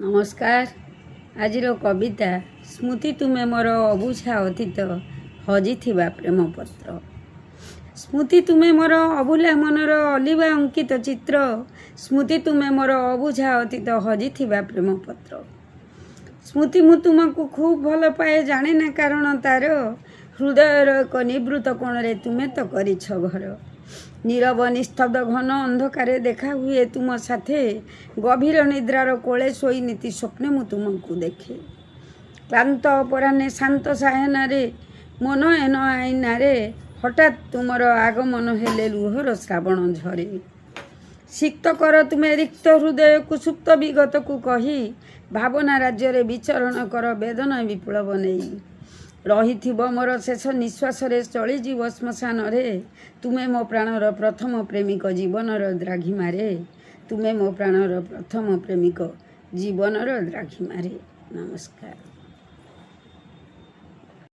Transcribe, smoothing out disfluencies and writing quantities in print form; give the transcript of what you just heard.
नमस्कार। आज कविता स्मृति तुम्हें मोर अबुझा अतीत हजि प्रेम पत्र। स्मृति तुम्हें मोर अबुला मनर अलिवा अंकित चित्र। स्मृति तुम्हें मोर अबुझा अतीत हजि प्रेम पत्र। स्मृति मु तुमको खूब भल पाए जाने ना कारण तार हृदयर एक निवृत्त कोण तुम्हें तो करिछ घर। नीरव निस्तब्ध घन अंधकार देखा हुए तुम साथे गभीर निद्रार कोले शोई नीति स्वप्ने मु तुमको देखे। क्लांत अपराह्ने शांत सायनारे मन एन आईनारे हठात तुमर आगमन हेले लुहर श्रावण झरे। सिक्त कर तुम्हें रिक्त हृदय को सुप्त विगत को कही भावना राज्य विचरण कर वेदना विप्लव नहीं रही मोर शेष निश्वास चलीजीव श्मशान रे। तुम्हें मो प्राणर प्रथम प्रेमिक जीवनर द्राघिमारे। तुम्हें मो प्राणर प्रथम प्रेमिक जीवनर द्राघिमारे। नमस्कार।